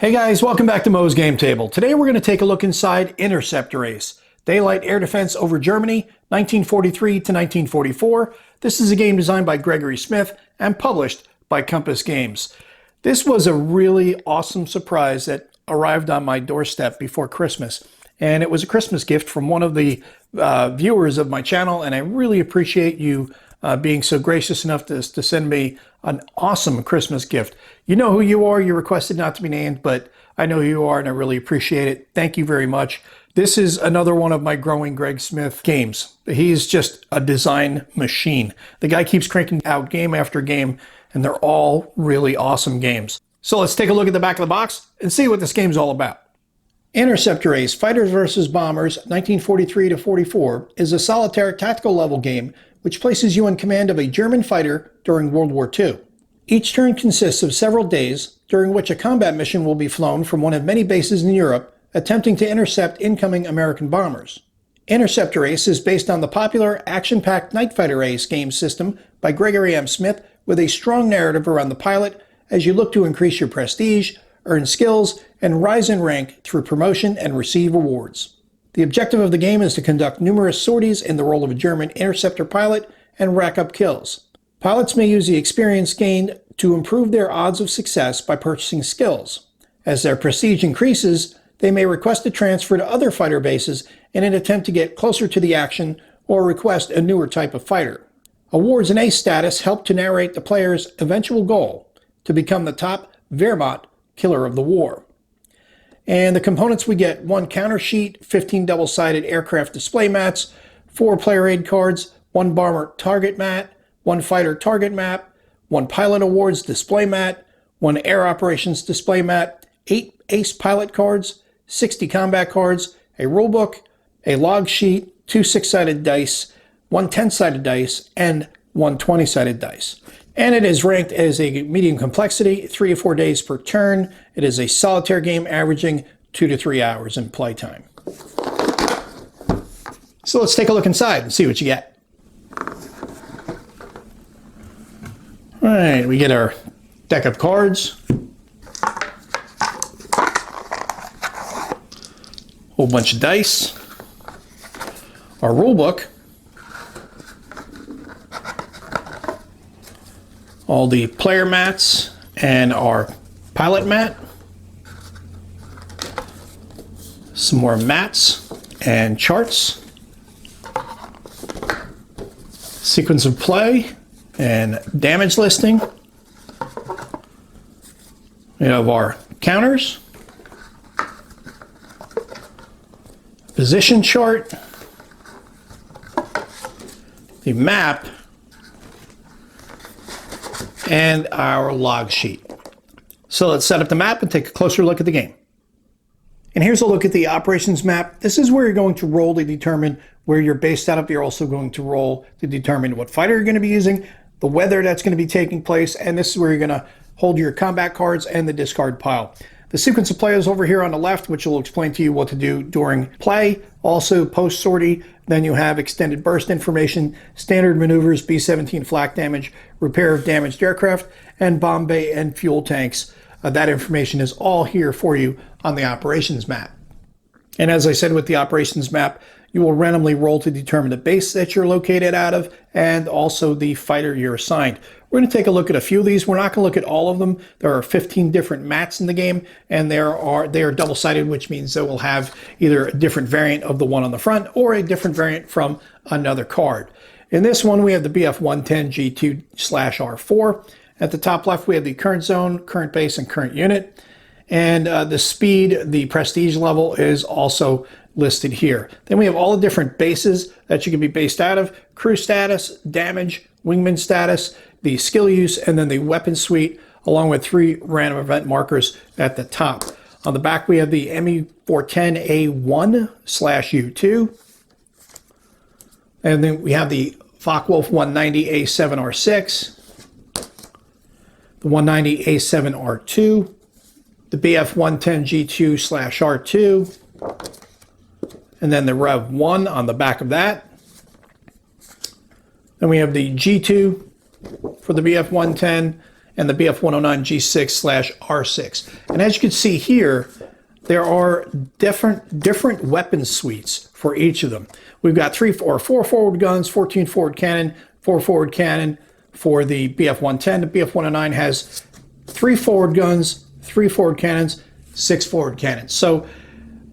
Hey guys, welcome back to Mo's Game Table. Today we're going to take a look inside Interceptor Ace. Daylight Air Defense over Germany, 1943 to 1944. This is a game designed by Gregory Smith and published by Compass Games. This was a really awesome surprise that arrived on my doorstep before Christmas. And it was a Christmas gift from one of the viewers of my channel, and I really appreciate you being so gracious enough to send me an awesome Christmas gift. You know who you are. You requested not to be named, but I know who you are, and I really appreciate it. Thank you very much. This is another one of my growing Greg Smith games. He's just a design machine. The guy keeps cranking out game after game, and they're all really awesome games. So let's take a look at the back of the box and see what this game's all about. Interceptor Ace, Fighters vs. Bombers, 1943 to 44, is a solitaire tactical level game which places you in command of a German fighter during World War II. Each turn consists of several days, during which a combat mission will be flown from one of many bases in Europe, attempting to intercept incoming American bombers. Interceptor Ace is based on the popular action-packed Night Fighter Ace game system by Gregory M. Smith, with a strong narrative around the pilot as you look to increase your prestige, earn skills, and rise in rank through promotion and receive awards. The objective of the game is to conduct numerous sorties in the role of a German interceptor pilot and rack up kills. Pilots may use the experience gained to improve their odds of success by purchasing skills. As their prestige increases, they may request a transfer to other fighter bases in an attempt to get closer to the action or request a newer type of fighter. Awards and Ace status help to narrate the player's eventual goal to become the top Wehrmacht killer of the war. And the components, we get one counter sheet, 15 double-sided aircraft display mats, 4 player aid cards, 1 bomber target mat, 1 fighter target map, 1 pilot awards display mat, 1 air operations display mat, 8 ace pilot cards, 60 combat cards, a rulebook, a log sheet, 2 6-sided dice, 1 10-sided dice, and 1 20-sided dice. And it is ranked as a medium complexity, 3 to 4 days per turn. It is a solitaire game averaging 2 to 3 hours in playtime. So let's take a look inside and see what you get. All right, we get our deck of cards. Whole bunch of dice. Our rule book. All the player mats and our pilot mat. Some more mats and charts. Sequence of play and damage listing. We have our counters. Position chart. The map. And our log sheet. So let's set up the map and take a closer look at the game. And here's a look at the operations map. This is where you're going to roll to determine where you're based out of. You're also going to roll to determine what fighter you're going to be using, the weather that's going to be taking place, and this is where you're going to hold your combat cards and the discard pile. The sequence of play is over here on the left, which will explain to you what to do during play. Also post-sortie, then you have extended burst information, standard maneuvers, B-17 flak damage, repair of damaged aircraft, and bomb bay and fuel tanks. That information is all here for you on the operations map. And as I said with the operations map, you will randomly roll to determine the base that you're located out of and also the fighter you're assigned. We're going to take a look at a few of these. We're not going to look at all of them. There are 15 different mats in the game, and they are double-sided, which means they will have either a different variant of the one on the front or a different variant from another card. In this one, we have the BF-110 G2/R4. At the top left, we have the current zone, current base, and current unit. And the speed, the prestige level is also listed here. Then we have all the different bases that you can be based out of, crew status, damage, wingman status, the skill use, and then the weapon suite, along with 3 random event markers at the top. On the back, we have the ME410A1/U2. And then we have the Focke-Wulf 190A7R6, the 190A7R2, the BF-110 G2/R2, and then the Rev 1 on the back of that. Then we have the G2 for the BF-110 and the BF-109 G6/R6. And as you can see here, there are different weapon suites for each of them. We've got 3 or 4 forward guns, 14 forward cannon, 4 forward cannon for the BF-110. The BF-109 has 3 forward guns, 3 forward cannons, 6 forward cannons. So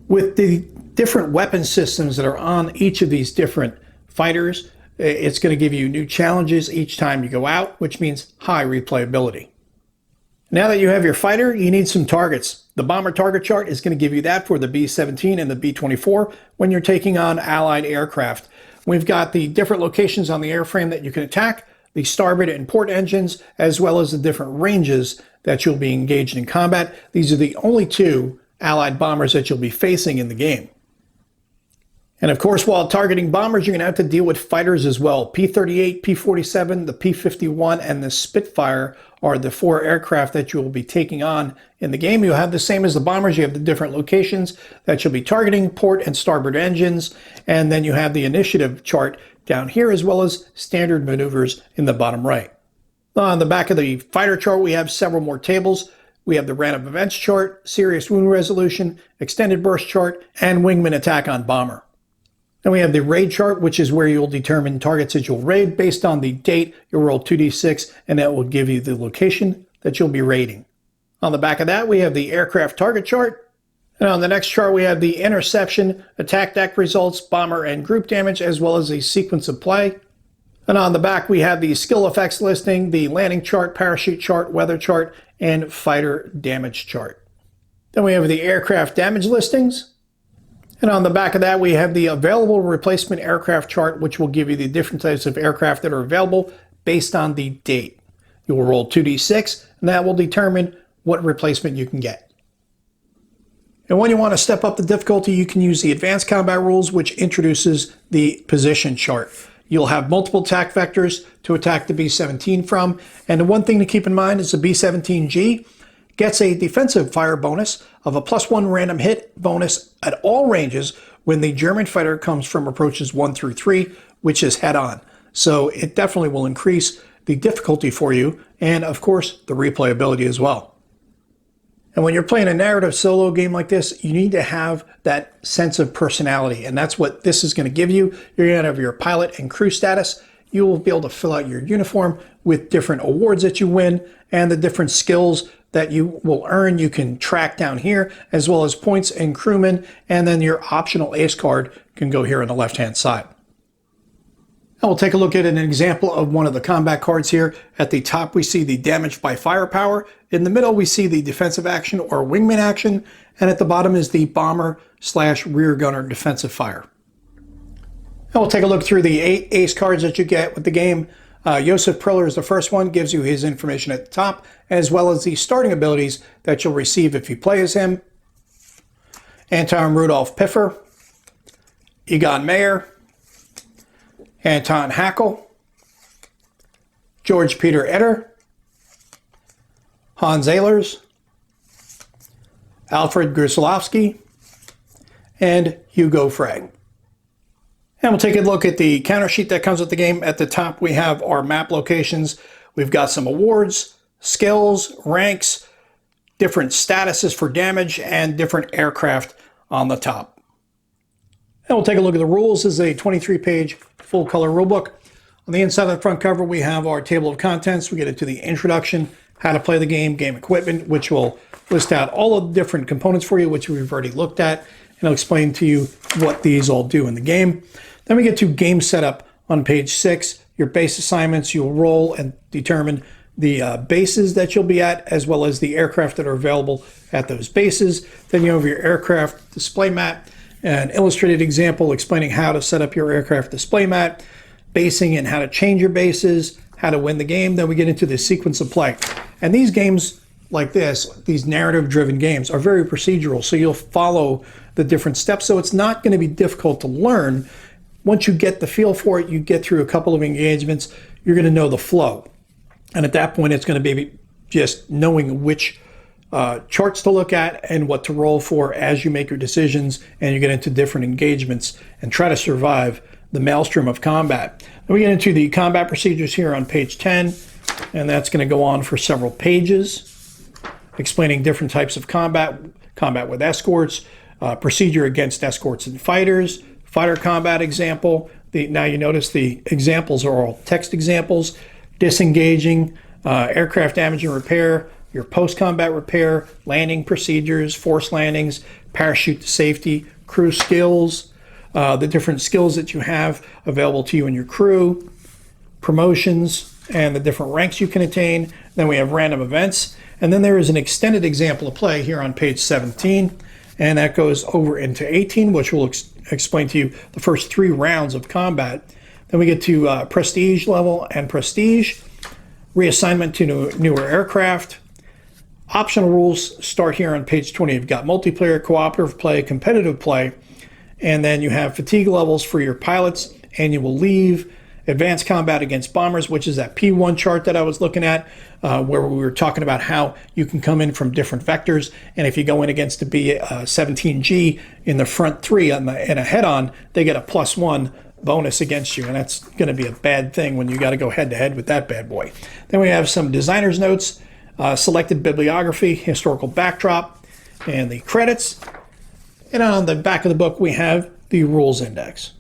with the different weapon systems that are on each of these different fighters, it's going to give you new challenges each time you go out, which means high replayability. Now that you have your fighter, you need some targets. The bomber target chart is going to give you that for the B-17 and the B-24 when you're taking on Allied aircraft. We've got the different locations on the airframe that you can attack, the starboard and port engines, as well as the different ranges that you'll be engaged in combat. These are the only 2 Allied bombers that you'll be facing in the game. And of course, while targeting bombers, you're going to have to deal with fighters as well. P-38, P-47, the P-51, and the Spitfire are the 4 aircraft that you will be taking on in the game. You'll have the same as the bombers. You have the different locations that you'll be targeting, port and starboard engines, and then you have the initiative chart down here, as well as standard maneuvers in the bottom right. On the back of the fighter chart, we have several more tables. We have the random events chart, serious wound resolution, extended burst chart, and wingman attack on bomber. Then we have the raid chart, which is where you'll determine targets that you'll raid. Based on the date, you'll roll 2d6, and that will give you the location that you'll be raiding. On the back of that, we have the aircraft target chart. And on the next chart, we have the interception, attack deck results, bomber and group damage, as well as a sequence of play. And on the back, we have the skill effects listing, the landing chart, parachute chart, weather chart, and fighter damage chart. Then we have the aircraft damage listings. And on the back of that, we have the available replacement aircraft chart, which will give you the different types of aircraft that are available based on the date. You will roll 2d6, and that will determine what replacement you can get. And when you want to step up the difficulty, you can use the advanced combat rules, which introduces the position chart. You'll have multiple attack vectors to attack the B-17 from. And the one thing to keep in mind is the B-17G gets a defensive fire bonus of a +1 random hit bonus at all ranges when the German fighter comes from approaches 1 through 3, which is head-on. So it definitely will increase the difficulty for you, and of course, the replayability as well. And when you're playing a narrative solo game like this, you need to have that sense of personality, and that's what this is going to give you. You're going to have your pilot and crew status. You will be able to fill out your uniform with different awards that you win and the different skills that you will earn. You can track down here, as well as points and crewmen, and then your optional ace card can go here on the left-hand side. Now we'll take a look at an example of one of the combat cards here. At the top, we see the damage by firepower. In the middle, we see the defensive action or wingman action. And at the bottom is the bomber/rear gunner defensive fire. Now we'll take a look through the 8 ace cards that you get with the game. Josef Priller is the first one, gives you his information at the top, as well as the starting abilities that you'll receive if you play as him. Anton Rudolf Piffer, Egon Mayer, Anton Haeckel, George Peter Etter, Hans Ehlers, Alfred Grzelowski, and Hugo Frey. And we'll take a look at the counter sheet that comes with the game. At the top, we have our map locations. We've got some awards, skills, ranks, different statuses for damage, and different aircraft on the top. And we'll take a look at the rules. This is a 23-page full-color rulebook. On the inside of the front cover, we have our table of contents. We get into the introduction, how to play the game, game equipment, which will list out all of the different components for you, which we've already looked at, and I'll explain to you what these all do in the game. Then we get to game setup on page 6. Your base assignments, you'll roll and determine the bases that you'll be at, as well as the aircraft that are available at those bases. Then you have your aircraft display mat, an illustrated example explaining how to set up your aircraft display mat, basing and how to change your bases, how to win the game. Then we get into the sequence of play. And these games like this, these narrative-driven games, are very procedural, so you'll follow the different steps. So it's not going to be difficult to learn. Once you get the feel for it, you get through a couple of engagements, you're going to know the flow. And at that point, it's going to be just knowing which charts to look at and what to roll for as you make your decisions and you get into different engagements and try to survive the maelstrom of combat. Then we get into the combat procedures here on page 10, and that's going to go on for several pages, explaining different types of combat, combat with escorts, procedure against escorts and fighters, fighter combat example. Now you notice the examples are all text examples, disengaging, aircraft damage and repair, your post-combat repair, landing procedures, forced landings, parachute to safety, crew skills, the different skills that you have available to you and your crew, promotions, and the different ranks you can attain. Then we have random events. And then there is an extended example of play here on page 17. And that goes over into 18, which will explain to you the first 3 rounds of combat. Then we get to prestige level and prestige, reassignment to newer aircraft. Optional rules start here on page 20. You've got multiplayer, cooperative play, competitive play, and then you have fatigue levels for your pilots, annual leave, advanced combat against bombers, which is that P1 chart that I was looking at, where we were talking about how you can come in from different vectors, and if you go in against a B-17G in the front 3 in a head-on, they get a +1 bonus against you, and that's going to be a bad thing when you got to go head-to-head with that bad boy. Then we have some designer's notes, selected bibliography, historical backdrop, and the credits. And on the back of the book, we have the rules index.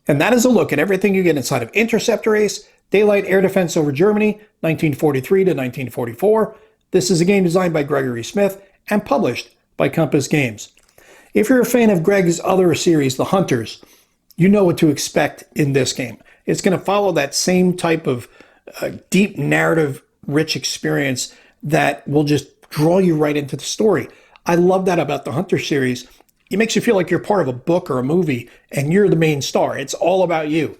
And that is a look at everything you get inside of Interceptor Ace, Daylight Air Defense over Germany, 1943 to 1944. This is a game designed by Gregory Smith and published by Compass Games. If you're a fan of Greg's other series, The Hunters, you know what to expect in this game. It's going to follow that same type of deep narrative rich experience that will just draw you right into the story. I love that about the Hunter series. It makes you feel like you're part of a book or a movie and you're the main star. It's all about you.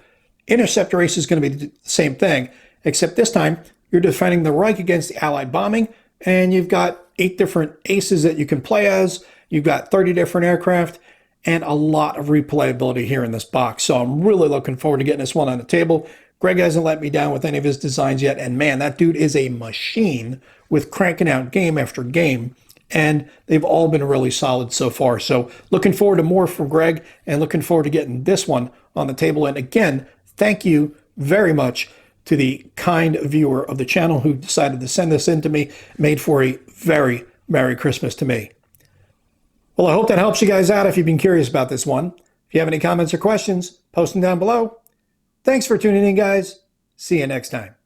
Interceptor Ace is going to be the same thing, except this time you're defending the Reich against the Allied bombing, and you've got 8 different aces that you can play as. You've got 30 different aircraft and a lot of replayability here in this box. So I'm really looking forward to getting this one on the table. Greg hasn't let me down with any of his designs yet, and man, that dude is a machine with cranking out game after game, and they've all been really solid so far. So looking forward to more from Greg, and looking forward to getting this one on the table. And again, thank you very much to the kind viewer of the channel who decided to send this in to me. Made for a very Merry Christmas to me. Well, I hope that helps you guys out if you've been curious about this one. If you have any comments or questions, post them down below. Thanks for tuning in, guys. See you next time.